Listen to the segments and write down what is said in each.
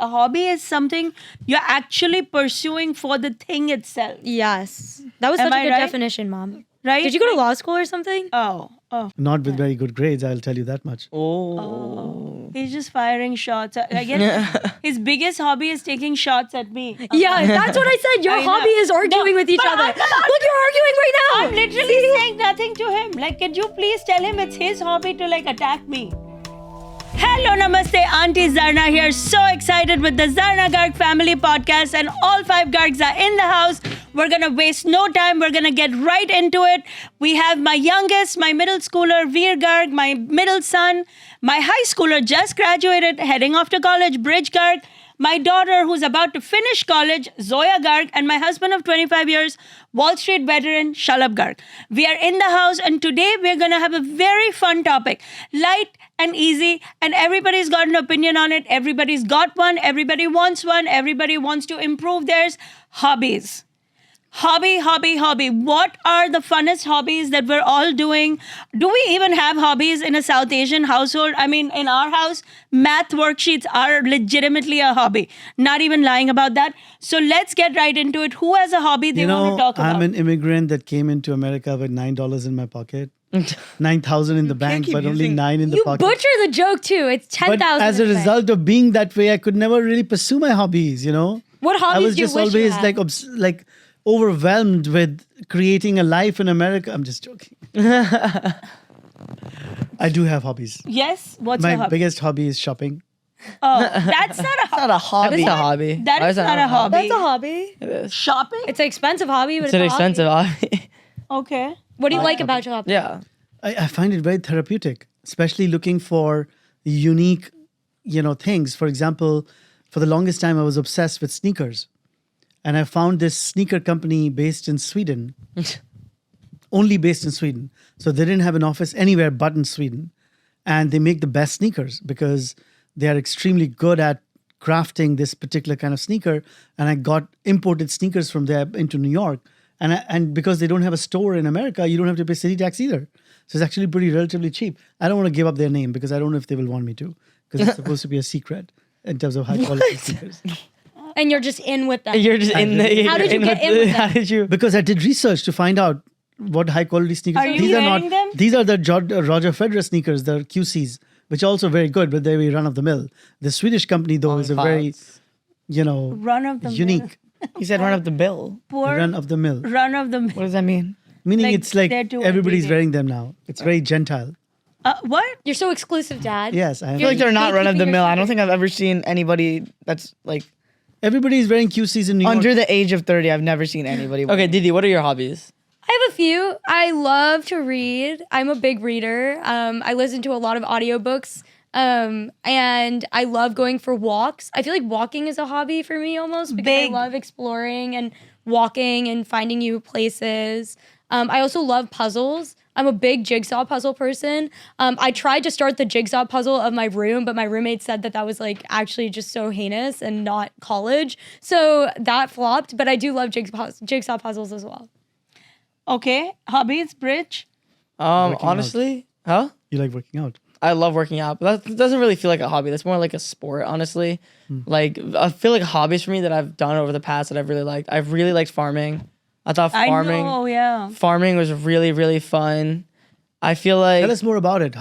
A hobby is something you're actually pursuing for the thing itself, Yes. That was Am such a I good right? definition, Mom. right? Did you go to law school or something? Oh. Not with very good grades, I'll tell you that much. Oh. He's just firing shots. I guess his biggest hobby is taking shots at me. Yeah, that's what I said. Your I know. hobby is arguing No, with each but other. I'm not- Look, you're arguing right now. I'm literally saying nothing to him. Like, could you please tell him it's his hobby to like attack me? Hello, namaste. Auntie Zarna here. So excited with the Zarna Garg family podcast, and all 5 Gargs are in the house. We're gonna waste no time. We're gonna get right into it. We have my youngest, my middle schooler, Veer Garg, my middle son, my high schooler just graduated, heading off to college, Bridge Garg, my daughter who's about to finish college, Zoya Garg, and my husband of 25 years, Wall Street veteran, Shalab Garg. We are in the house, and today we're going to have a very fun topic. Light and easy, and everybody's got an opinion on it. Everybody's got one. Everybody wants one. Everybody wants to improve theirs. Hobbies. Hobby. What are the funnest hobbies that we're all doing? Do we even have hobbies in a South Asian household? I mean, in our house, math worksheets are legitimately a hobby. Not even lying about that. So let's get right into it. Who has a hobby they You want know, to talk about? I'm an immigrant that came into America with $9 in my pocket, 9,000 in the bank, keep but only using- 9 in the You pocket. butcher the joke too. It's 10,000. But as a in the bank. result of being that way, I could never really pursue my hobbies. You know, What hobbies I was do you just wish you always had? like overwhelmed with creating a life in America. I'm just joking. I do have hobbies. Yes? What's My your hobby? biggest hobby is shopping. Oh, that's not a hobby. Not a hobby. That's a hobby. That Why is that not a hobby. That's a hobby. It is. Shopping? It's an expensive hobby, but It's it's, an a expensive hobby. hobby. Okay. What do you like about your hobby? Yeah. I find it very therapeutic, especially looking for unique, things. For example, for the longest time, I was obsessed with sneakers. And I found this sneaker company based in Sweden, only based in Sweden. So they didn't have an office anywhere but in Sweden. And they make the best sneakers because they are extremely good at crafting this particular kind of sneaker. And I got imported sneakers from there into New York. And because they don't have a store in America, you don't have to pay city tax either. So it's actually pretty relatively cheap. I don't want to give up their name because I don't know if they will want me to, because it's supposed to be a secret in terms of high quality sneakers. And you're just in with them. You're just in the. How did you you're get in with How them? did you? Because I did research to find out what high quality sneakers Are you wearing them? These are the Roger Federer sneakers, the QCs, which are also very good, but they're very run of the mill. The Swedish company though is a very, Run of the unique He said run up the bill. Poor run of the mill. run of the What does that mean? Meaning Like, it's like they're too everybody's everyday. wearing them now. It's very gentile. What? You're so exclusive, Dad. Yes, I I feel like am. they're not run of the Gatekeeping mill. your I don't think I've ever seen anybody that's like Everybody is wearing QCs in New York. under the age of 30. I've never seen anybody. Okay, Didi, what are your hobbies? I have a few. I love to read. I'm a big reader. I listen to a lot of audiobooks. And I love going for walks. I feel like walking is a hobby for me almost because Big. I love exploring and walking and finding new places. I also love puzzles. I'm a big jigsaw puzzle person. I tried to start the jigsaw puzzle of my room, but my roommate said that was like actually just so heinous and not college. So that flopped, but I do love jigsaw puzzles as well. Okay. Hobbies, Bridge? Honestly, huh? You like working out. I love working out, but that doesn't really feel like a hobby. That's more like a sport, honestly. Like I feel like hobbies for me that I've done over the past that I've really liked. I've really liked farming. I thought farming. I know, yeah. Farming was really, really fun. I feel like Tell us more about it.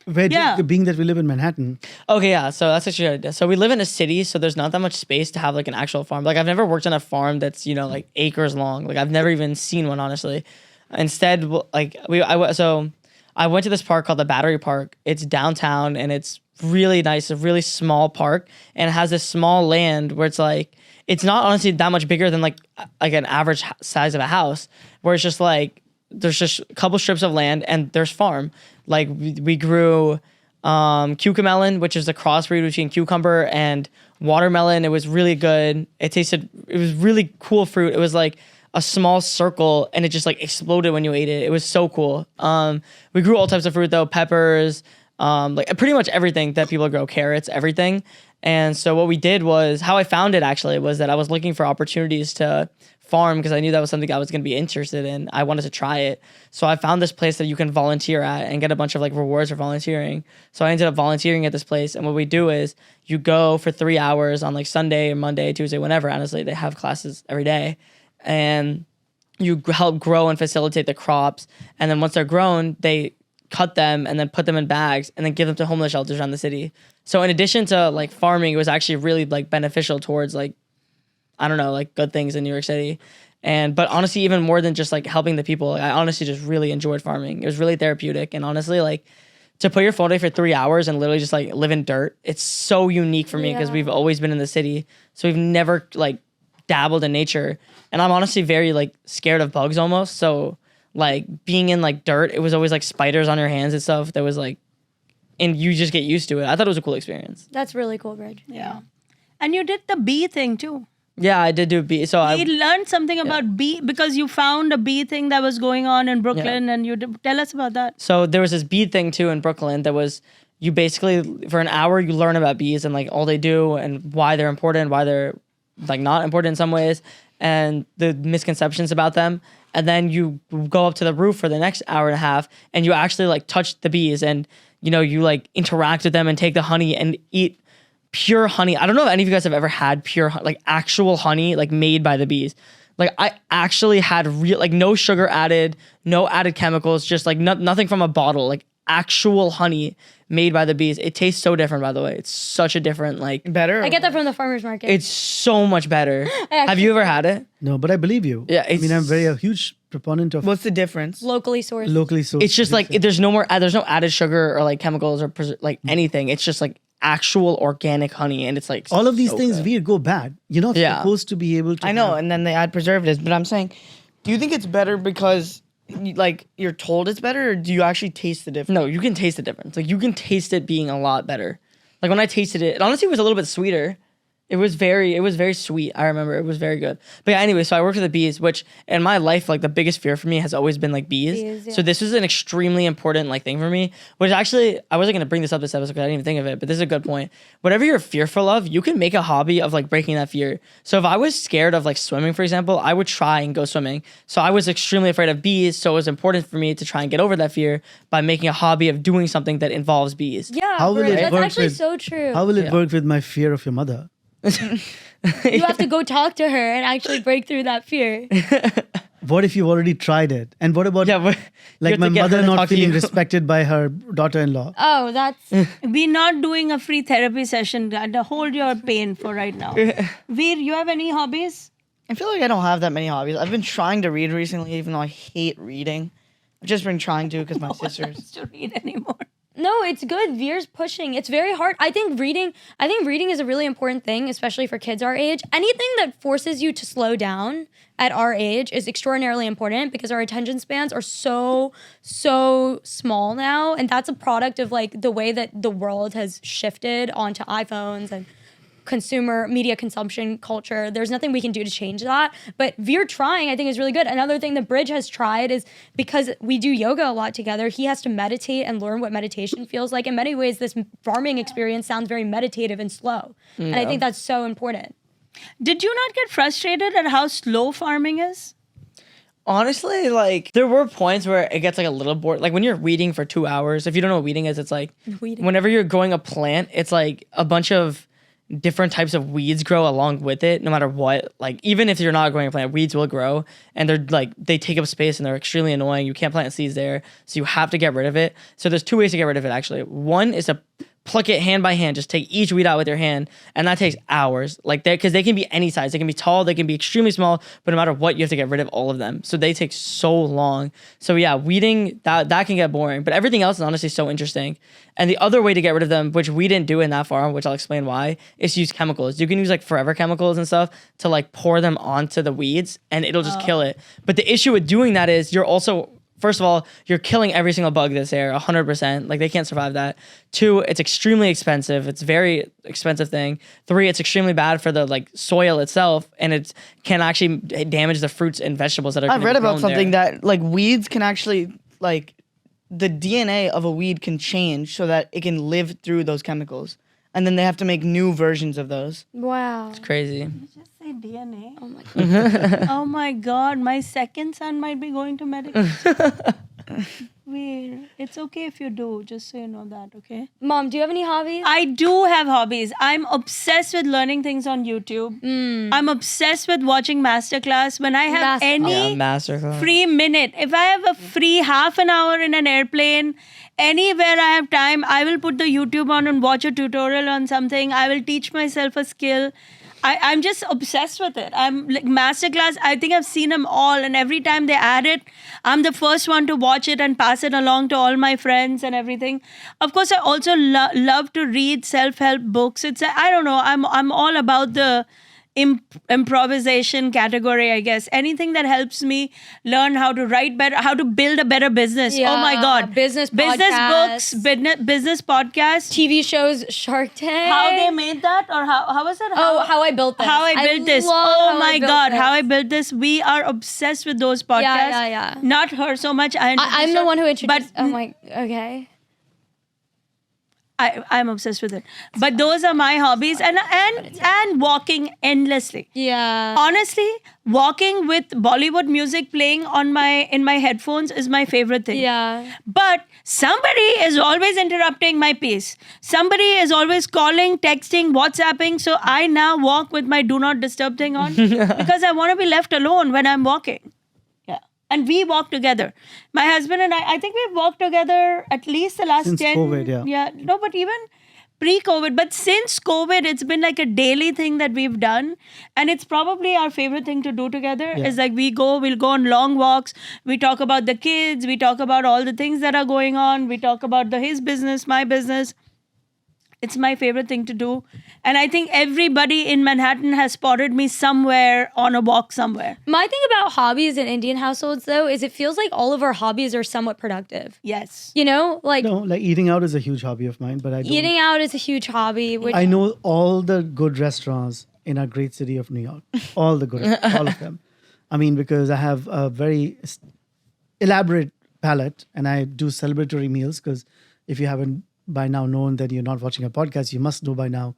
Being that we live in Manhattan, okay, yeah. So that's actually a good idea. So we live in a city, so there's not that much space to have like an actual farm. Like I've never worked on a farm that's like acres long. Like I've never even seen one, honestly. Instead, like I went to this park called the Battery Park. It's downtown and it's really nice. A really small park, and it has this small land where it's like it's not honestly that much bigger than like an average size of a house. Where it's just like there's just a couple strips of land and there's farm. Like we grew cucamelon, which is a crossbreed between cucumber and watermelon. It was really good. It was really cool fruit. It was like a small circle and it just like exploded when you ate it. It was so cool. We grew all types of fruit though, peppers, like pretty much everything that people grow, carrots, everything. And so what we did was, how I found it actually was that I was looking for opportunities to farm because I knew that was something I was going to be interested in. I wanted to try it. So I found this place that you can volunteer at and get a bunch of like rewards for volunteering. So I ended up volunteering at this place. And what we do is you go for 3 hours on like Sunday or Monday, Tuesday, whenever. Honestly, they have classes every day. And you help grow and facilitate the crops. And then once they're grown, they cut them and then put them in bags and then give them to homeless shelters around the city. So in addition to like farming, it was actually really like beneficial towards like, I don't know, like good things in New York City. But honestly, even more than just like helping the people, I honestly just really enjoyed farming. It was really therapeutic. And honestly, like to put your phone away for 3 hours and literally just like live in dirt, it's so unique for me because we've always been in the city. So we've never like dabbled in nature. And I'm honestly very like scared of bugs almost. So like being in like dirt, it was always like spiders on your hands and stuff. That was like, and you just get used to it. I thought it was a cool experience. That's really cool, Bridge. Yeah. And you did the bee thing too. Yeah, I did do bee. So We learned something about bee because you found a bee thing that was going on in Brooklyn, and you tell us about that. So there was this bee thing too in Brooklyn that was, you basically for an hour you learn about bees and like all they do and why they're important, why they're like not important in some ways, and the misconceptions about them. And then you go up to the roof for the next hour and a half and you actually like touch the bees and you know you like interact with them and take the honey and eat pure honey. I don't know if any of you guys have ever had pure like actual honey like made by the bees. Like I actually had real like no sugar added, no added chemicals, just like nothing from a bottle, like actual honey made by the bees. It tastes so different, by the way. It's such a different like. Better? I get that from the farmer's market. It's so much better. Have you ever had it? No, but I believe you. Yeah, I mean, I'm it's- a huge proponent of What's the difference? locally sourced. locally sourced. It's just like there's no added sugar or like chemicals or like anything. It's just like actual organic honey, and it's like all of these so things good. weird go bad. You're not Yeah. supposed to be able to. I know, have- and then they add preservatives. But I'm saying, do you think it's better because like you're told it's better, or do you actually taste the difference? No, you can taste the difference. Like you can taste it being a lot better. Like when I tasted it, it honestly was a little bit sweeter. It was very sweet. I remember it was very good. But yeah, anyway, so I worked with the bees, which in my life, like the biggest fear for me has always been like bees. Bees, So yeah. this was an extremely important like thing for me, which actually, I wasn't going to bring this up this episode because I didn't even think of it, but this is a good point. Whatever you're fearful of, you can make a hobby of like breaking that fear. So if I was scared of like swimming, for example, I would try and go swimming. So I was extremely afraid of bees. So it was important for me to try and get over that fear by making a hobby of doing something that involves bees. Yeah, How will Bridge, it that's work actually with- so true. How will it Yeah. work with my fear of your mother? You have to go talk to her and actually break through that fear. What if you've already tried it? And what about Yeah, but you like have my to get her mother to not talk to feeling you. respected by her daughter-in-law? Oh, that's We're not doing a free therapy session. Hold your pain for right now. Veer, you have any hobbies? I feel like I don't have that many hobbies. I've been trying to read recently, even though I hate reading. I've just been trying to because my sisters. To read anymore. no, it's good. Veer's pushing. It's very hard. I think reading is a really important thing, especially for kids our age. Anything that forces you to slow down at our age is extraordinarily important because our attention spans are so small now, and that's a product of like the way that the world has shifted onto iPhones and consumer media consumption culture. There's nothing we can do to change that. But Veer trying, I think, is really good. Another thing that Bridge has tried is because we do yoga a lot together, he has to meditate and learn what meditation feels like. In many ways, this farming experience sounds very meditative and slow. And I think that's so important. Did you not get frustrated at how slow farming is? Honestly, like there were points where it gets like a little bored. Like when you're weeding for 2 hours, if you don't know what weeding is, it's like Weeding. whenever you're growing a plant, it's like a bunch of different types of weeds grow along with it, no matter what. Like even if you're not growing a plant, weeds will grow, and they're like they take up space and they're extremely annoying. You can't plant seeds there, so you have to get rid of it. So there's 2 ways to get rid of it actually. One is to pluck it hand by hand, just take each weed out with your hand, and that takes hours. Like because they can be any size, they can be tall, they can be extremely small, but no matter what, you have to get rid of all of them. So they take so long. So yeah, weeding that can get boring, but everything else is honestly so interesting. And the other way to get rid of them, which we didn't do in that farm, which I'll explain why, is use chemicals. You can use like forever chemicals and stuff to like pour them onto the weeds, and it'll just kill it. But the issue with doing that is you're also, first of all, you're killing every single bug that's there, 100%. Like they can't survive that. 2, it's extremely expensive. It's a very expensive thing. 3, it's extremely bad for the like soil itself, and it can actually damage the fruits and vegetables that are. I've gonna read be about grown something there. that like weeds can actually like the DNA of a weed can change so that it can live through those chemicals. and then they have to make new versions of those. Wow. Crazy. Just say DNA. Oh my god. Oh my God, my second son might be going to medical. Weird. It's okay if you do, just so you know that, okay? Mom, do you have any hobbies? I do have hobbies. I'm obsessed with learning things on YouTube. I'm obsessed with watching masterclass. When I have Masterclass. any Yeah, masterclass. free minute, if I have a free half an hour in an airplane, anywhere I have time, I will put the YouTube on and watch a tutorial on something. I will teach myself a skill. I'm just obsessed with it. I'm like masterclass. I think I've seen them all, and every time they add it, I'm the first one to watch it and pass it along to all my friends and everything. Of course, I also love to read self-help books. I don't know. I'm all about the improvisation category, I guess. Anything that helps me learn how to write better, how to build a better business. Oh my Yeah, God. business books, podcasts. business podcasts. TV shows, Shark Tank. How they made that, or how was it? Oh, how I built this. How I built this. love Oh how my I built God, this. how I built this. We are obsessed with those podcasts. yeah. Not her so much. I'm the one who introduced. But Oh my. Okay. I'm obsessed with it. But those are my hobbies, and walking endlessly. Yeah. Honestly, walking with Bollywood music playing in my headphones is my favorite thing. Yeah. But somebody is always interrupting my pace. Somebody is always calling, texting, WhatsApping. So I now walk with my do not disturb thing on because I want to be left alone when I'm walking. Yeah. And we walk together. My husband and I think we've walked together at least the last Since 10. COVID, yeah. Yeah. No, but even pre-COVID. But since COVID, it's been like a daily thing that we've done. And it's probably our favorite thing to do together. Yeah. Is like we'll go on long walks. We talk about the kids. We talk about all the things that are going on. We talk about his business, my business. It's my favorite thing to do. And I think everybody in Manhattan has spotted me somewhere on a walk somewhere. My thing about hobbies in Indian households, though, is it feels like all of our hobbies are somewhat productive. Yes. You know, like No, like eating out is a huge hobby of mine, but I don't. eating out is a huge hobby. Which I know all the good restaurants in our great city of New York. All the good, all of them. I mean, because I have a very elaborate palate and I do celebratory meals. Because if you haven't by now known that you're not watching a podcast, you must know by now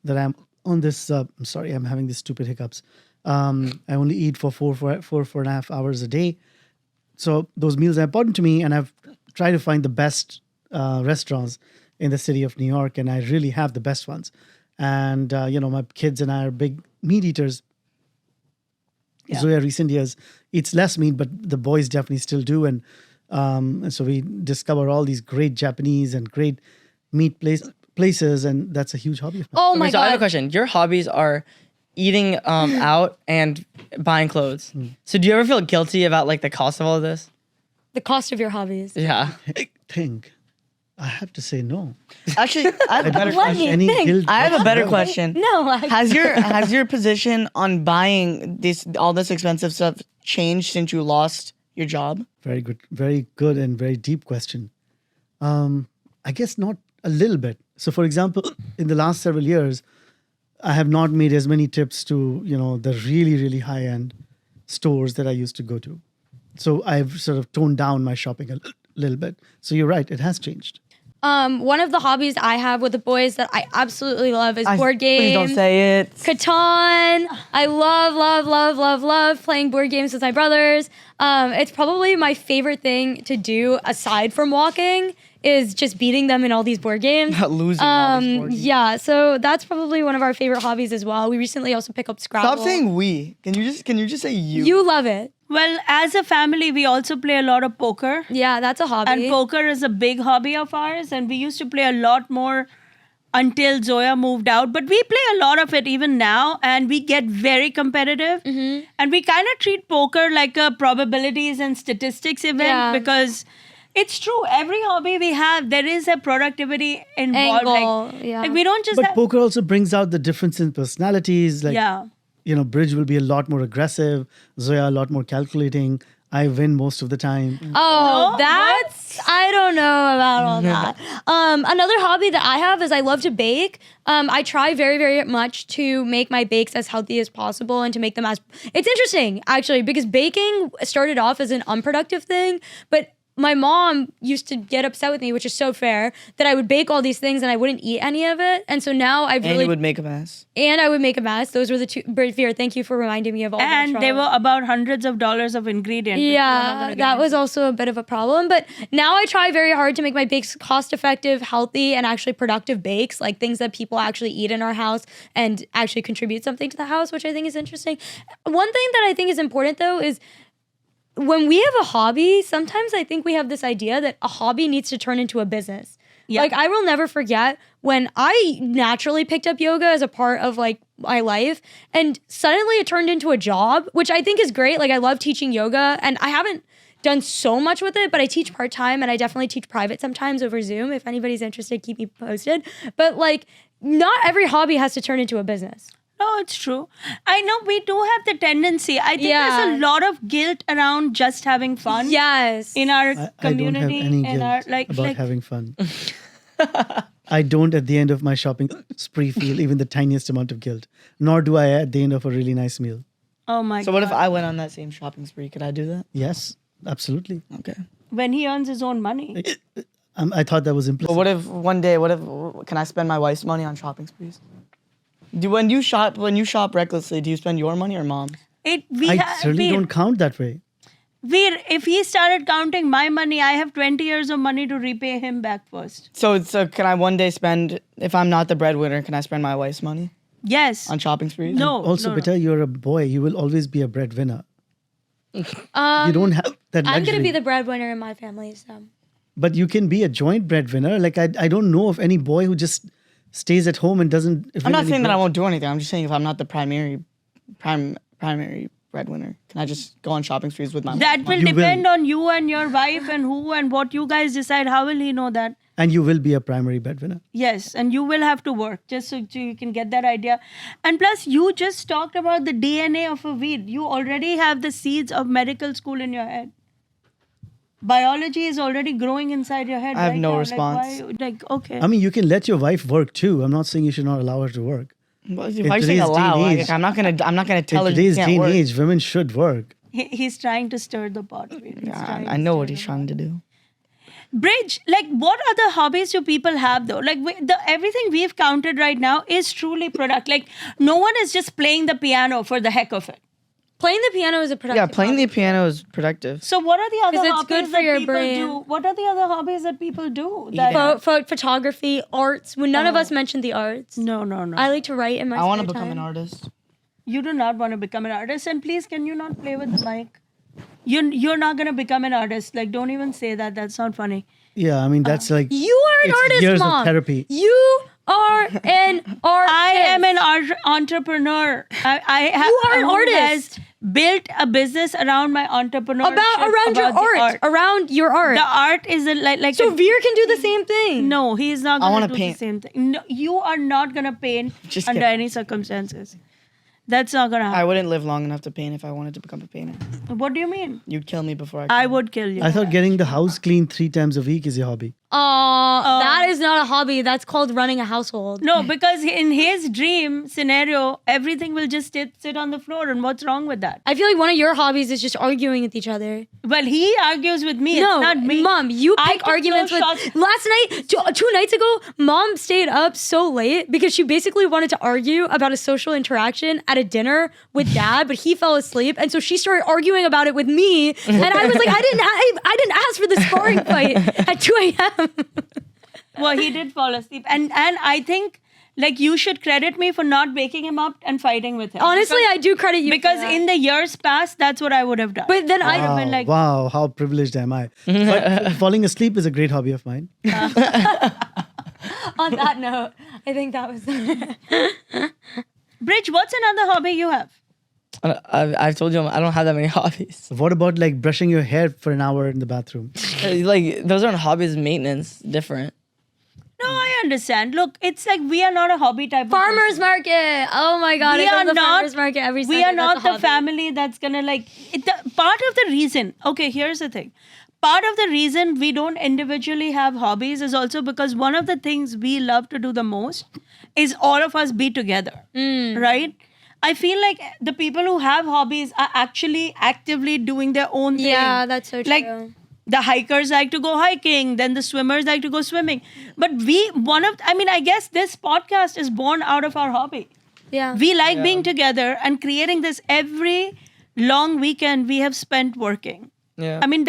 that I'm on this. I'm sorry, I'm having these stupid hiccups. I only eat for four and a half hours a day. So those meals are important to me, and I've tried to find the best restaurants in the city of New York, and I really have the best ones. And my kids and I are big meat eaters. Yeah. Zoya recent years eats less meat, but the boys definitely still do. And so we discover all these great Japanese and great meat places, and that's a huge hobby of mine. oh Okay, my so I have a god, question. Your hobbies are eating out and buying clothes. So do you ever feel guilty about like the cost of all of this? the cost of your hobbies. Yeah. Think. I have to say no. Actually, I have a better Let question. me Any think. guilt I have a better whatsoever. question. No, like, Has your position on buying all this expensive stuff changed since you lost your job? Very good and very deep question. I guess not a little bit. So, for example, in the last several years, I have not made as many trips to the really really high end stores that I used to go to. So I've sort of toned down my shopping a little bit. So you're right, it has changed. one of the hobbies I have with the boys that I absolutely love is board games. Please don't say it. Catan. I love playing board games with my brothers. It's probably my favorite thing to do aside from walking is just beating them in all these board games. Losing all these board games. Yeah, so that's probably one of our favorite hobbies as well. We recently also pick up Scrabble. Stop saying we. Can you just say you? You love it. Well, as a family, we also play a lot of poker. Yeah, that's a hobby. And poker is a big hobby of ours. And we used to play a lot more until Zoya moved out. But we play a lot of it even now. And we get very competitive. Mm-hmm. And we kind of treat poker like a probabilities and statistics event. Yeah. Because it's true. Every hobby we have, there is a productivity involved. Angle, yeah. Like we don't just But have, poker also brings out the difference in personalities. Like, yeah. Bridge will be a lot more aggressive. Zoya a lot more calculating. I win most of the time. Oh, No, that's I don't know about all that. Another hobby that I have is I love to bake. I try very, very much to make my bakes as healthy as possible and to make them as. It's interesting actually because baking started off as an unproductive thing, but my mom used to get upset with me, which is so fair, that I would bake all these things and I wouldn't eat any of it. And so now I've And really you would make a mess. and I would make a mess. Those were the two. Veer, thank you for reminding me of all. And that they trouble. were about hundreds of dollars of ingredients. which we're not Yeah, gonna get that was into. also a bit of a problem. But now I try very hard to make my bakes cost effective, healthy, and actually productive bakes, like things that people actually eat in our house and actually contribute something to the house, which I think is interesting. One thing that I think is important though is when we have a hobby, sometimes I think we have this idea that a hobby needs to turn into a business. Yeah. Like I will never forget when I naturally picked up yoga as a part of like my life and suddenly it turned into a job, which I think is great. Like I love teaching yoga and I haven't done so much with it, but I teach part-time and I definitely teach private sometimes over Zoom. If anybody's interested, keep me posted. But like not every hobby has to turn into a business. No, it's true. I know we do have the tendency. I think Yeah. there's a lot of guilt around just having fun. Yes. In our I don't have community, any in guilt our about having fun. I don't at the end of my shopping spree feel even the tiniest amount of guilt, nor do I at the end of a really nice meal. oh my So god. what if I went on that same shopping spree? Could I do that? Yes, absolutely. Okay. when he earns his own money? I thought that was implicit. But what if one day? Can I spend my wife's money on shopping sprees? When you shop recklessly, do you spend your money or mom's? I certainly don't count that way. If he started counting my money, I have 20 years of money to repay him back first. So can I one day spend, if I'm not the breadwinner, can I spend my wife's money Yes. on shopping sprees? No. Also, no. Beta, you're a boy. You will always be a breadwinner. You Um, don't have that luxury. I'm gonna be the breadwinner in my family, so. But you can be a joint breadwinner. Like I don't know of any boy who just stays at home and doesn't. I'm not saying that I won't do anything. I'm just saying if I'm not the primary breadwinner, can I just go on shopping sprees with my mom? That will You will. depend on you and your wife and who and what you guys decide. How will he know that? And you will be a primary breadwinner. Yes, and you will have to work just so you can get that idea. And plus, you just talked about the DNA of a weed. You already have the seeds of medical school in your head. Biology is already growing inside your head. I have right no now. response. Okay. I mean, you can let your wife work too. I'm not saying you should not allow her to work. Why are you today's saying day allow? and Like, age- I'm not gonna tell her In you today's can't day and work. age, women should work. He's trying to stir the pot. I know what he's trying to do. Bridge, like what other hobbies do people have though? Like everything we've counted right now is truly product. Like no one is just playing the piano for the heck of it. Playing the piano is a productive Yeah, playing hobby. the piano is productive. So what are the other 'Cause it's hobbies good for that your people brain. do? What are the other hobbies that people do? Photography, arts. When none of us mentioned the arts. No. I like to write in my I want to spare become time. an artist. You do not want to become an artist. And please, can you not play with the mic? You're not gonna become an artist. Like don't even say that. That's not funny. Yeah, I mean that's like You are an It's artist, years of Mom. therapy. You are an artist. I am an entrepreneur. I have, You are an who artist. has built a business around my entrepreneurship. around your the art. Around your art. The art is like So a- Veer can do the same thing. No, he is not I going wanna to do paint. the same thing. No, you are not going to paint Just under kidding. any circumstances. That's not going to I happen. wouldn't live long enough to paint if I wanted to become a painter. What do you mean? You'd kill me before I could. would kill you. I thought getting the house clean 3 times a week is your hobby. That is not a hobby. That's called running a household. No, because in his dream scenario, everything will just sit on the floor. And what's wrong with that? I feel like one of your hobbies is just arguing with each other. Well, he argues with me. No, it's not me. Mom, you I pick took arguments no with. shots. Last night, 2 nights ago, Mom stayed up so late because she basically wanted to argue about a social interaction at a dinner with Dad, but he fell asleep, and so she started arguing about it with me, and I was like, I didn't ask for the sparring fight at 2 a.m. Well, he did fall asleep. And I think like you should credit me for not waking him up and fighting with him. Honestly, Because- I do credit you because for that. in the years past, that's what I would have done. But then I have been like- wow, how privileged am I? But falling asleep is a great hobby of mine. on that note, I think that was. Bridge, what's another hobby you have? I've told you I don't have that many hobbies. What about like brushing your hair for an hour in the bathroom? Like those aren't hobbies. Maintenance different. No, I understand. Look, it's like we are not a hobby type of Farmers person. market. Oh my God! We I are go to the not. farmers market every Sunday. We are That's not a the hobby. family that's gonna like. Part of the reason. Okay, here's the thing. Part of the reason we don't individually have hobbies is also because one of the things we love to do the most is all of us be together, right? I feel like the people who have hobbies are actually actively doing their own thing. Yeah, that's so true. Like The hikers like to go hiking, then the swimmers like to go swimming. But I guess this podcast is born out of our hobby. Yeah. We like being together and creating this every long weekend we have spent working. Yeah. I mean,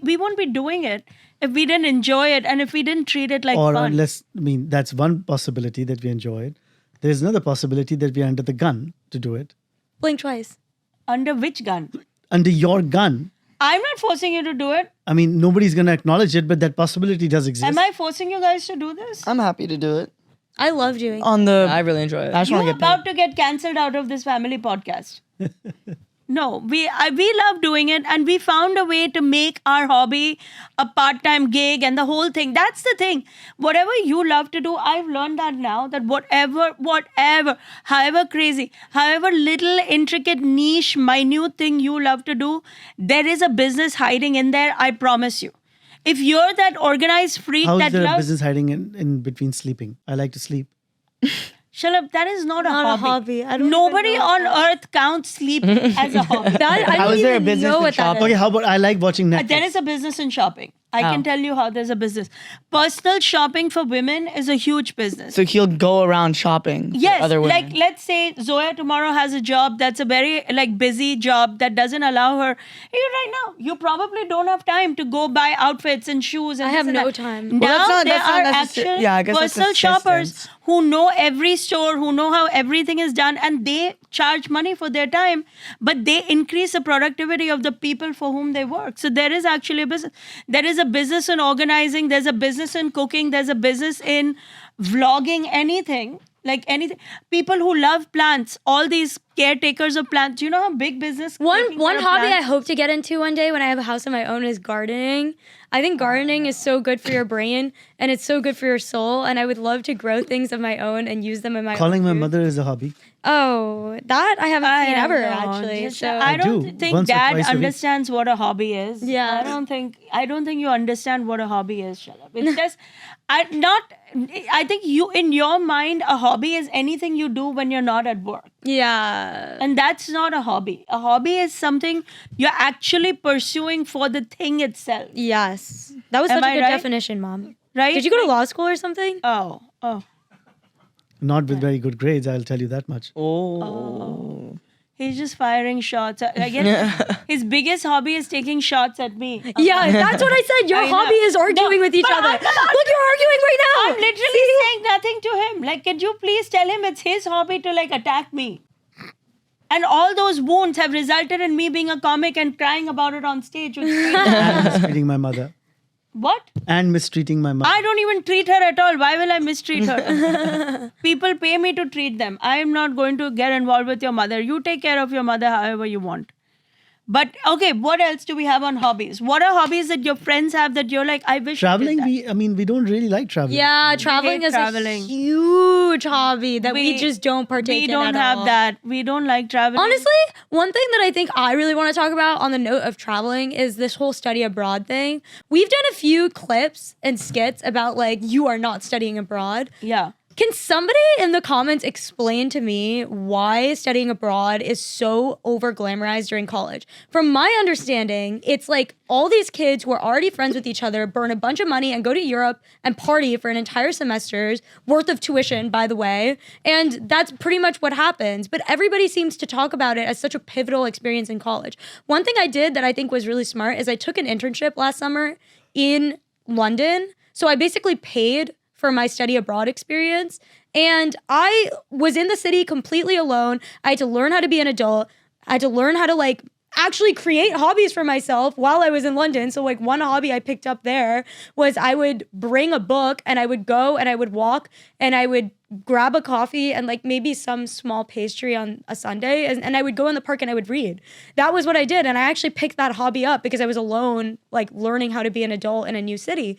we won't be doing it if we didn't enjoy it and if we didn't treat it like Or fun. unless, that's one possibility that we enjoy it. There's another possibility that we are under the gun to do it. Blink twice. Under which gun? Under your gun. I'm not forcing you to do it. Nobody's going to acknowledge it, but that possibility does exist. Am I forcing you guys to do this? I'm happy to do it. I love doing. On the I really enjoy it. I just want You're to get paid. about to get cancelled out of this family podcast. No, we love doing it, and we found a way to make our hobby a part-time gig and the whole thing. That's the thing. Whatever you love to do, I've learned that now, that whatever, however crazy, however little intricate, niche, minute thing you love to do, there is a business hiding in there, I promise you. If you're that organized freak How is that there a loves... business hiding in between sleeping? I like to sleep. Shalab, that is not a Not a hobby. hobby. I don't Nobody even know on earth counts sleep as a hobby. That, I How don't is there a even business know in what that shopping? is. Okay, how about I like watching Netflix? There is a business in shopping. I How? can tell you how there's a business. Personal shopping for women is a huge business. So he'll go around shopping. for Yes, other women. like let's say Zoya tomorrow has a job that's a very busy job that doesn't allow her. Right now, you probably don't have time to go buy outfits and shoes. And I have this and no that. time. Now Well, there that's not are necessar- actual yeah, I guess that's personal shoppers assistance. who know every store, who know how everything is done, and they charge money for their time, but they increase the productivity of the people for whom they work. So there is actually a business. There is a business in organizing, there's a business in cooking, there's a business in vlogging, anything. Like anything. People who love plants, all these caretakers of plants. You know how big business One taking care of hobby I plants? hope to get into one day when I have a house of my own is gardening. I think gardening is so good for your brain and it's so good for your soul. And I would love to grow things of my own and use them in my Calling own my food. mother is a hobby. Oh, that I haven't seen don't ever know. actually. Just- So I don't do, think once or Dad twice a week. understands what a hobby is. Yeah. I don't think you understand what a hobby is. Shut up. It's just I think in your mind a hobby is anything you do when you're not at work. yeah. And that's not a hobby. A hobby is something you're actually pursuing for the thing itself. Yes. That was Am such a I good right? definition, Mom. Right? Did you go to law school or something? Oh. Not with very good grades, I'll tell you that much. Oh. He's just firing shots. I guess his biggest hobby is taking shots at me. Yeah, that's what I said. Your I know. hobby is arguing No, with each but other. I'm not- Look, you're arguing right now. I'm literally saying nothing to him. Like, can you please tell him it's his hobby to attack me? And all those wounds have resulted in me being a comic and crying about it on stage. With And mistreating my mother. What? And mistreating my mother. I don't even treat her at all. Why will I mistreat her? People pay me to treat them. I am not going to get involved with your mother. You take care of your mother however you want. But okay, what else do we have on hobbies? What are hobbies that your friends have that you're like, I wish Traveling, I did that? we don't really like traveling. Yeah, traveling hate is traveling. a huge hobby that we just don't partake We in don't at have all. that. We don't like traveling. Honestly, one thing that I think I really want to talk about on the note of traveling is this whole study abroad thing. We've done a few clips and skits about you are not studying abroad. Yeah. Can somebody in the comments explain to me why studying abroad is so over glamorized during college? From my understanding, it's all these kids who are already friends with each other burn a bunch of money and go to Europe and party for an entire semester's worth of tuition, by the way. And that's pretty much what happens. But everybody seems to talk about it as such a pivotal experience in college. One thing I did that I think was really smart is I took an internship last summer in London. So I basically paid for my study abroad experience. And I was in the city completely alone. I had to learn how to be an adult. I had to learn how to actually create hobbies for myself while I was in London. So one hobby I picked up there was I would bring a book and I would go and I would walk and I would grab a coffee and maybe some small pastry on a Sunday and I would go in the park and I would read. That was what I did. And I actually picked that hobby up because I was alone, learning how to be an adult in a new city.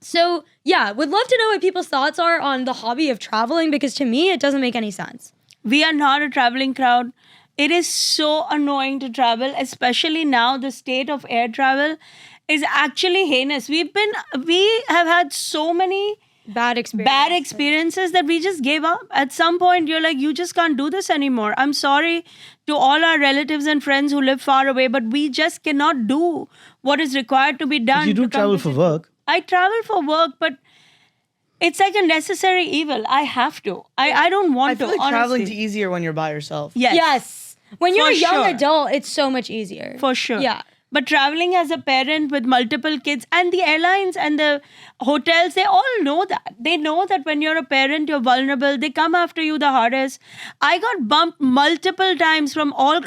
So yeah, would love to know what people's thoughts are on the hobby of traveling because to me, it doesn't make any sense. We are not a traveling crowd. It is so annoying to travel, especially now the state of air travel is actually heinous. We have had so many bad experience. bad experiences that we just gave up. At some point, you're like, you just can't do this anymore. I'm sorry to all our relatives and friends who live far away, but we just cannot do what is required to be done. You do to come travel for visit. work. I travel for work, but it's like a necessary evil. I have to. I don't want I feel to. like traveling's honestly. easier when you're by yourself. Yes. When you're For a young sure. adult, it's so much easier. For sure. Yeah. But traveling as a parent with multiple kids and the airlines and the hotels, they all know that. They know that when you're a parent, you're vulnerable. They come after you the hardest. I got bumped multiple times from all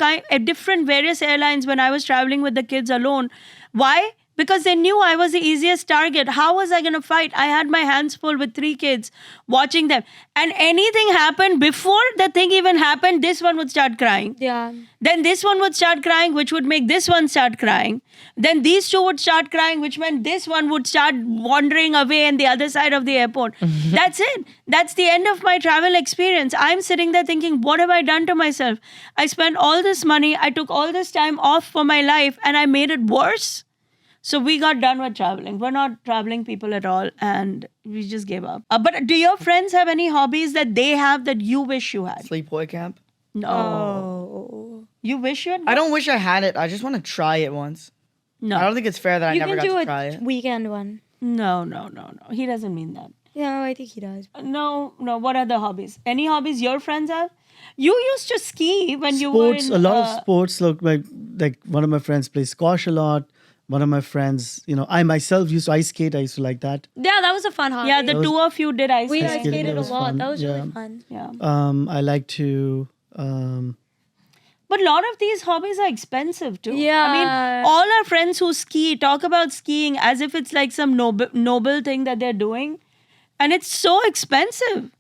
different various airlines when I was traveling with the kids alone. Why? Because they knew I was the easiest target. How was I going to fight? I had my hands full with 3 kids watching them. And anything happened before the thing even happened, this one would start crying. Yeah. Then this one would start crying, which would make this one start crying. Then these 2 would start crying, which meant this one would start wandering away on the other side of the airport. That's it. That's the end of my travel experience. I'm sitting there thinking, what have I done to myself? I spent all this money. I took all this time off for my life and I made it worse. So we got done with traveling. We're not traveling people at all, and we just gave up. But do your friends have any hobbies that they have that you wish you had? Sleepaway camp. No. Oh. You wish you had? I don't wish I had it. I just want to try it once. No. I don't think it's fair that I You never can got do to try a it. weekend one. No. He doesn't mean that. Yeah, I think he does. No. What other hobbies? Any hobbies your friends have? You used to ski when you Sports, were in... a lot of sports. Look, like one of my friends plays squash a lot. One of my friends, I myself used to ice skate. I used to like that. Yeah, that was a fun hobby. Yeah, the 2 of you did ice we skating. ice skating, skated that a was lot. fun. That was really Yeah. fun. Yeah. I like to. But a lot of these hobbies are expensive too. I Yeah. mean, all our friends who ski talk about skiing as if it's like some noble thing that they're doing. And it's so expensive.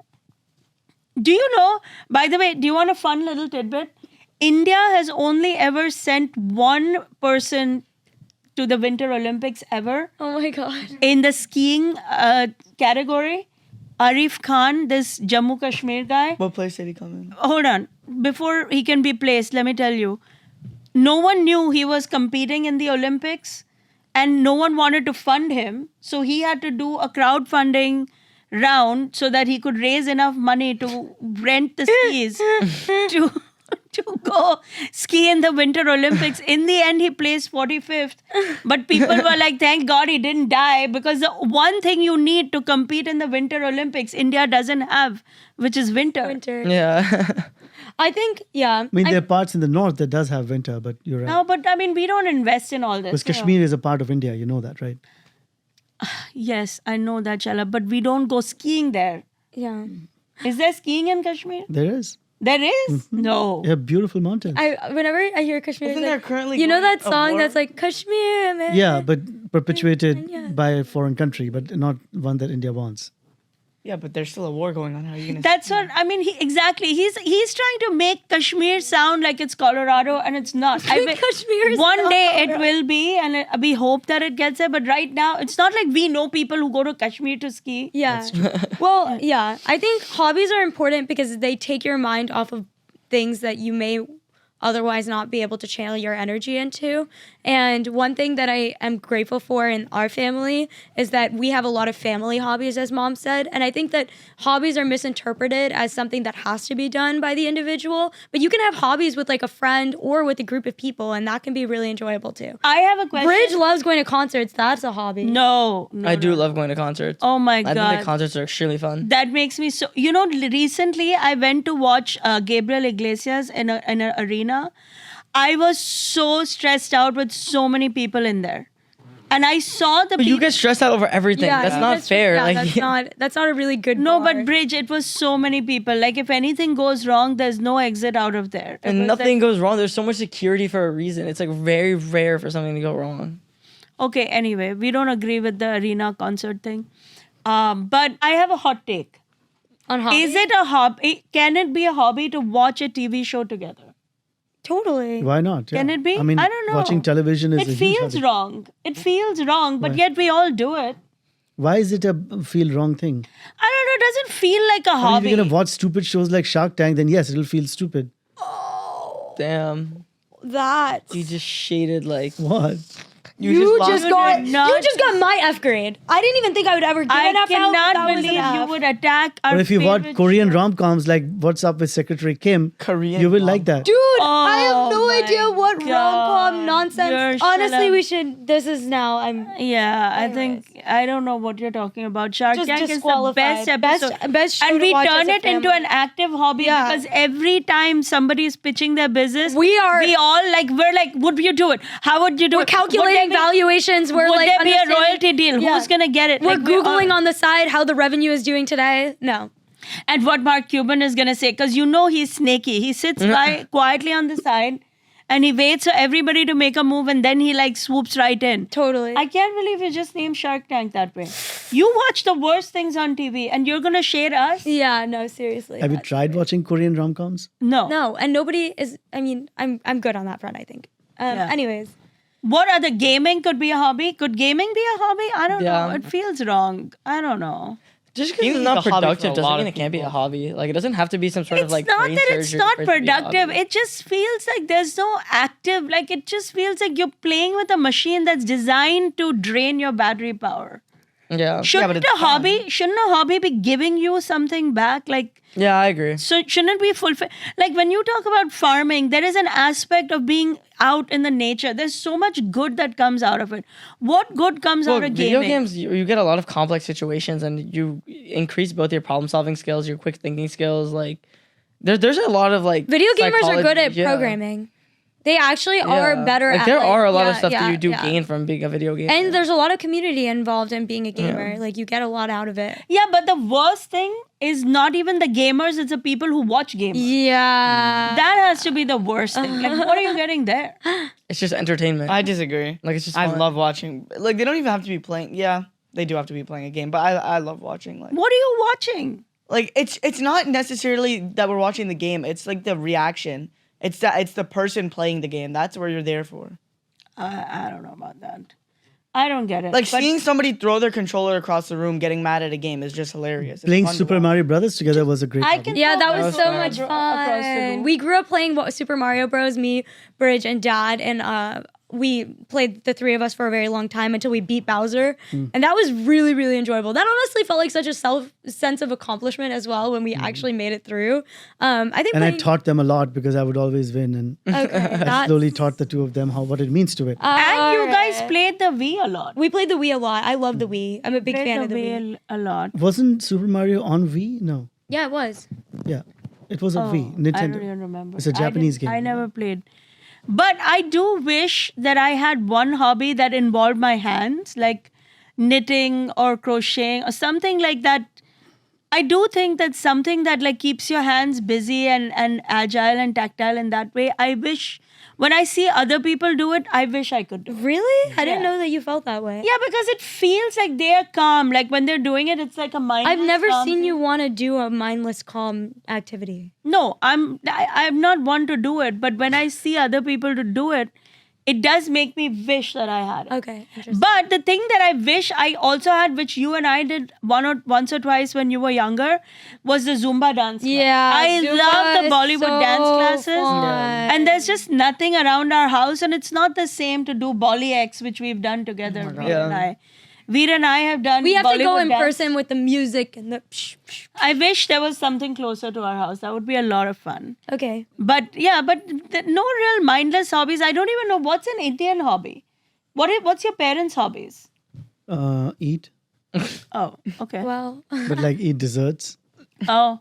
Do you know, by the way, do you want a fun little tidbit? India has only ever sent one person to the Winter Olympics ever Oh my god. in the skiing category. Arif Khan, this Jammu Kashmir guy. What place did he come in? Hold on. Before he can be placed, let me tell you. No one knew he was competing in the Olympics and no one wanted to fund him. So he had to do a crowdfunding round so that he could raise enough money to rent the skis to go ski in the Winter Olympics. In the end, he placed 45th. But people were like, thank God he didn't die, because the one thing you need to compete in the Winter Olympics, India doesn't have, which is winter. Winter. Yeah. I think, yeah. I mean, there are parts in the north that does have winter, but you're right. No, but I mean, we don't invest in all this. Because you know. Kashmir is a part of India. You know that, right? Yes, I know that, Chala, but we don't go skiing there. Yeah. Is there skiing in Kashmir? There is. There is? No. You have beautiful mountains. Whenever I hear Kashmir, Isn't it's there like, currently you know going that a song war? that's like Kashmir, man. Yeah, but perpetuated Yeah. by a foreign country, but not one that India wants. Yeah, but there's still a war going on. How are you gonna? That's what I mean. Exactly. He's trying to make Kashmir sound like it's Colorado, and it's not. Kashmir is one not day it Colorado. will be, and we hope that it gets there. But right now, it's not like we know people who go to Kashmir to ski. Yeah. Well, yeah. I think hobbies are important because they take your mind off of things that you may otherwise not be able to channel your energy into. And one thing that I am grateful for in our family is that we have a lot of family hobbies, as Mom said. And I think that hobbies are misinterpreted as something that has to be done by the individual. But you can have hobbies with like a friend or with a group of people, and that can be really enjoyable too. I have a question. Bridge loves going to concerts. That's a hobby. No. I do love going to concerts. Oh my I think God. the concerts are extremely fun. That makes me so. You know, recently I went to watch Gabriel Iglesias in an arena. I was so stressed out with so many people in there, and I saw the. But you get stressed out over everything. Yeah, That's you not get- fair. yeah, Like that's not a really good. No, bar. but Bridge, it was so many people. Like, if anything goes wrong, there's no exit out of there. It and was nothing like- goes wrong. There's so much security for a reason. It's like very rare for something to go wrong. Okay, anyway, we don't agree with the arena concert thing. But I have a hot take. on hobby. Is it a hobby? Can it be a hobby to watch a TV show together? Totally? Why not? Yeah. Can it be? I mean, I don't know. watching television is It a huge feels hobby. wrong. It feels wrong, but Why? yet we all do it. Why is it a feel wrong thing? I don't know. It doesn't feel like a I mean, hobby. if you're gonna watch stupid shows like Shark Tank, then yes, it'll feel stupid. Damn. That. You just shaded like What? You lost just it. got not- you just got my F grade. I didn't even think I would ever give I an F out. cannot That was an believe you F. would attack our But if you watch favorite Korean show. rom-coms like What's Up with Secretary Kim, Korean you will like that. Dude, I have Oh no my idea what God. rom-com You're nonsense. Honestly, shut up. we should. This is now. I'm Yeah, I Anyways. think I don't know what you're talking about. Shark Just Tank is the disqualified. best episode, Best show and to we watch as turn a it into family. an active hobby Yeah. because every time somebody is pitching their business, We are- we all like we're like, would you do it? How would you do we're it? calculating valuations. We're Would like there be a understanding- royalty deal? Yeah. Who's gonna get it? We're Like, we're all- googling on the side how the revenue is doing today. No. and what Mark Cuban is gonna say because you know he's snaky. He sits by quietly on the side, and he waits for everybody to make a move, and then he like swoops right in. Totally. I can't believe you just named Shark Tank that way. You watch the worst things on TV and you're gonna shade us? yeah. No. Seriously. Have you tried watching Korean rom-coms? No. No, and nobody is. I mean, I'm good on that front. I think. Yeah. Anyways, What other gaming could be a hobby? Could gaming be a hobby? I don't Yeah. know. It feels wrong. I don't know. Just because Gaming it's not is a hobby for productive a doesn't lot mean of it can't be a people. hobby. Like it doesn't have to be some sort of It's like not brain that it's surgery not for it to be a productive. hobby. It just feels like there's no active, like it just feels like you're playing with a machine that's designed to drain your battery power. Yeah. Shouldn't it's a hobby be giving you something back? Like Yeah, I agree. so shouldn't we fulfill like when you talk about farming, there is an aspect of being out in the nature. There's so much good that comes out of it. What good comes Well, out of video gaming? games, you get a lot of complex situations, and you increase both your problem-solving skills, your quick thinking skills. Like, there's a lot of like video gamers are good at psychology- yeah. programming. They actually are Yeah. better Like at there are a lot of yeah, stuff that yeah, you do yeah. gain from being a video game. And there's a lot of community involved in being a gamer. Like you get a lot out of it. Yeah, but the worst thing is not even the gamers, it's the people who watch gamers. Yeah. That has to be the worst thing. Like, what are you getting there? it's just entertainment. I disagree. like it's just I fun. love watching. Like they don't even have to be playing. Yeah, they do have to be playing a game, but I love watching. What are you watching? Like it's not necessarily that we're watching the game. It's like the reaction. It's the person playing the game. That's where you're there for. I don't know about that. I don't get it. Like But seeing somebody throw their controller across the room, getting mad at a game is just hilarious. It's Playing fun to Super watch. Mario Brothers together was a great I hobby. can Yeah, throw that my was was so fun. much across the fun. room. We grew up playing Super Mario Bros. Me, Bridge, and Dad, and we played the three of us for a very long time until we beat Bowser, and that was really, really enjoyable. That honestly felt like such a sense of accomplishment as well when we actually made it through. I think. And I playing- taught them a lot because I would always win, and Okay, I that's- slowly taught the two of them what it means to win. and you guys Alright. played the Wii a lot. We played the Wii a lot. I love the Wii. I'm a big Played fan of the Wii. Wii a lot. Wasn't Super Mario on Wii? No. Yeah, it was. Yeah. It was a Oh, Wii. I Nintendo. don't even remember. It's a Japanese game. I never played. But I do wish that I had one hobby that involved my hands, like knitting or crocheting or something like that. I do think that's something that like keeps your hands busy and agile and tactile in that way. I wish when I see other people do it, I wish I could do it. Really? I didn't Yeah. know that you felt that way. Yeah, because it feels like they are calm. Like when they're doing it, it's like a mind. I've never seen you want to do a mindless calm activity. No, I'm not one to do it, but when I see other people to do it, it does make me wish that I had it. Okay, interesting. But the thing that I wish I also had, which you and I did once or twice when you were younger, was the Zumba dance. class. Yeah, I Zumba love the is Bollywood so dance classes. fun. And there's just nothing around our house, and it's not the same to do Bolly X, which we've done together. Veer and I. Veer and I have done. We have to go Bollywood in dance. person with the music and the. Psh, psh. I wish there was something closer to our house. That would be a lot of fun. Okay. But yeah, no real mindless hobbies. I don't even know what's an Indian hobby. What's your parents' hobbies? Eat, Oh, okay. Well, but like eat desserts. Oh,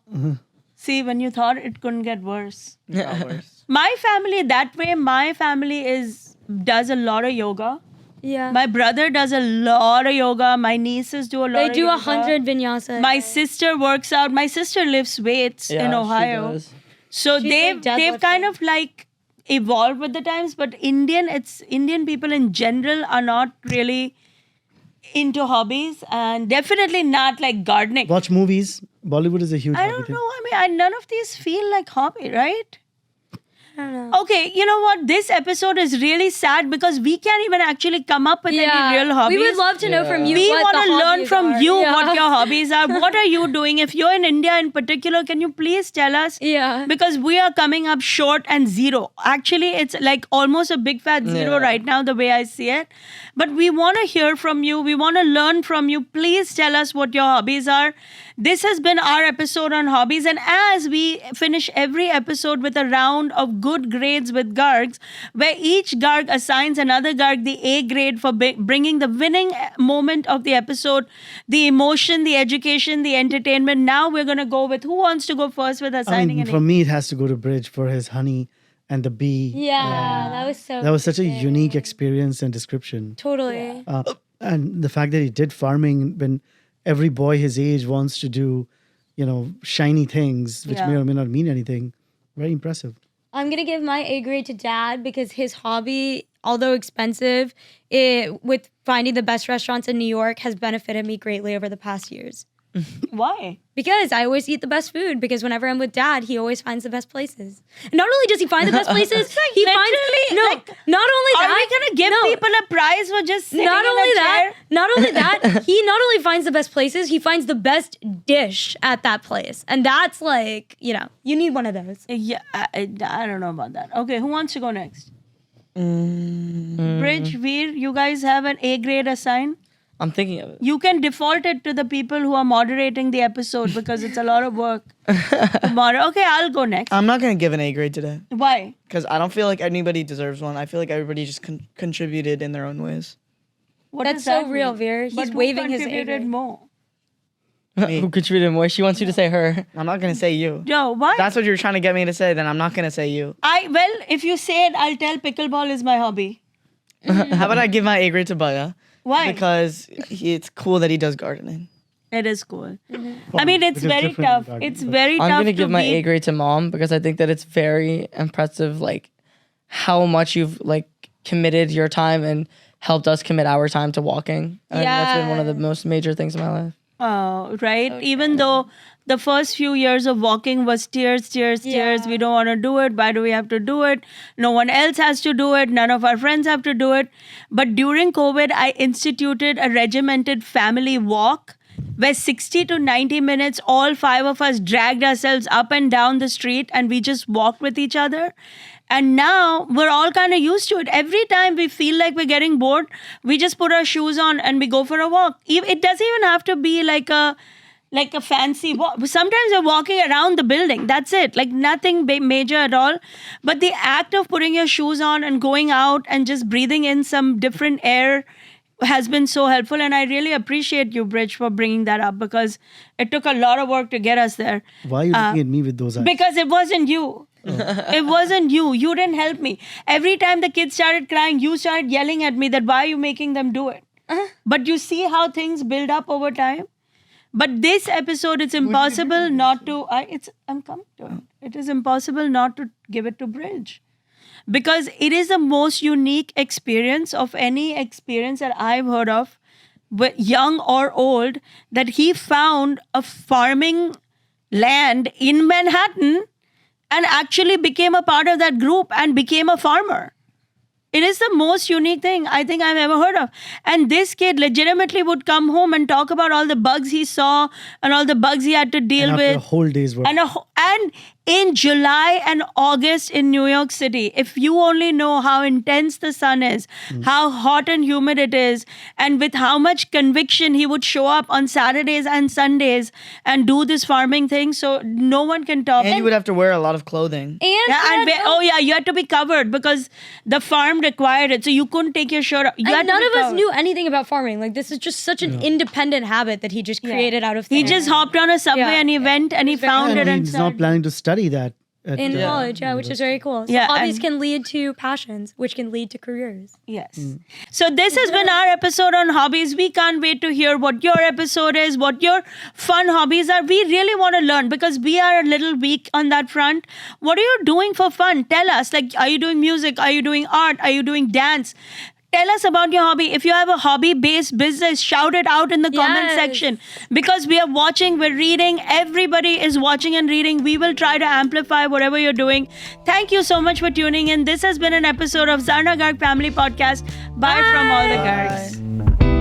see, when you thought it couldn't get worse. Not worse. My family that way. My family does a lot of yoga. yeah. My brother does a lot of yoga. My nieces do a lot. They of do yoga. 100 vinyasa. My sister works out. My sister lifts weights Yeah, in she Ohio. does. So She's they've like they've kind deadlifting. of like evolved with the times, but Indian people in general are not really into hobbies, and definitely not like gardening. Watch movies. Bollywood is a huge I hobby don't thing. know. I mean, none of these feel like hobby, right? don't know. Okay, you know what? This episode is really sad because we can't even actually come up with any real hobbies. We would love to know from you. We what want the to learn hobbies from are. you Yeah. what your hobbies are. What are you doing? If you're in India in particular, can you please tell us? Yeah. Because we are coming up short and zero. Actually, it's like almost a big fat zero right now, the way I see it. But we want to hear from you. We want to learn from you. Please tell us what your hobbies are. This has been our episode on hobbies. And as we finish every episode with a round of good grades with Gargs, where each Garg assigns another Garg the A grade for bringing the winning moment of the episode, the emotion, the education, the entertainment. Now we're going to go with who wants to go first with assigning an A? For me, it has to go to Bridge for his honey and the bee. Yeah, that was so. That was such a good. unique experience and description. Totally. And the fact that he did farming when every boy his age wants to do, shiny things, which may or may not mean anything. Very impressive. I'm gonna give my A grade to Dad because his hobby, although expensive, with finding the best restaurants in New York, has benefited me greatly over the past years. Why? Because I always eat the best food. Because whenever I'm with Dad, he always finds the best places. Not only does he find the best places, he finds Not only that. Are we going to give people a prize for just sitting Not in only a that, chair? he not only finds the best places, he finds the best dish at that place, and that's like you need one of those. Yeah, I don't know about that. Okay, who wants to go next? Bridge, Veer, you guys have an A grade assigned? I'm thinking of it. You can default it to the people who are moderating the episode because it's a lot of work to moderate. Okay, I'll go next. I'm not gonna give an A grade today Why? because I don't feel like anybody deserves one. I feel like everybody just contributed in their own ways. What That's does so that real, mean? Veer. He's But who waving his A contributed grade. more? Me. Who contributed more? She wants you to say her. I'm not gonna say you. No, why? That's what you're trying to get me to say. Then I'm not gonna say you. If you say it, I'll tell pickleball is my hobby. How about I give my A grade to Baya? Why? Because it's cool that he does gardening. It is cool. I mean, it's It is very different in tough. gardening, It's but- very I'm tough gonna to give my A beat. grade to Mom because I think that it's very impressive, like how much you've like committed your time and helped us commit our time to walking. And that's been one of the most major things in my life. Oh, right. Even though the first few years of walking was tears. We don't want to do it. Why do we have to do it? No one else has to do it. None of our friends have to do it. But during COVID, I instituted a regimented family walk where 60 to 90 minutes, all 5 of us dragged ourselves up and down the street and we just walked with each other. And now we're all kind of used to it. Every time we feel like we're getting bored, we just put our shoes on and we go for a walk. It doesn't even have to be like a fancy walk. Sometimes we're walking around the building. That's it. Like nothing major at all. But the act of putting your shoes on and going out and just breathing in some different air has been so helpful. And I really appreciate you, Bridge, for bringing that up because it took a lot of work to get us there. Why are you looking at me with those eyes? Because it wasn't you. It wasn't you. You didn't help me. Every time the kids started crying, you started yelling at me that why are you making them do it? But you see how things build up over time. But this episode, it's impossible not to. I'm coming to it. It is impossible not to give it to Bridge. Because it is the most unique experience of any experience that I've heard of, young or old, that he found a farming land in Manhattan and actually became a part of that group and became a farmer. It is the most unique thing I think I've ever heard of. And this kid legitimately would come home and talk about all the bugs he saw and all the bugs he had to deal And after a with. whole day's work. And in July and August in New York City, if you only know how intense the sun is, how hot and humid it is, and with how much conviction he would show up on Saturdays and Sundays and do this farming thing, so no one can top And it. you would have to wear a lot of clothing. And You had to be covered because the farm required it, so you couldn't take your shirt off. You had and to none be of us covered. knew anything about farming. Like this is just such an independent habit that he just created out of He thin just air. hopped on a subway Yeah. and he went and he found and it and he's not started. planning to study that. in college, which is very cool. So Yeah, hobbies and- can lead to passions, which can lead to careers. Yes. So this has been our episode on hobbies. We can't wait to hear what your episode is, what your fun hobbies are. We really want to learn because we are a little weak on that front. What are you doing for fun? Tell us. Like, are you doing music? Are you doing art? Are you doing dance? Tell us about your hobby. If you have a hobby-based business, shout it out in the comment Yes. section. Because we are watching, we're reading. Everybody is watching and reading. We will try to amplify whatever you're doing. Thank you so much for tuning in. This has been an episode of Zarna Garg Family Podcast. Bye from all the Gargs.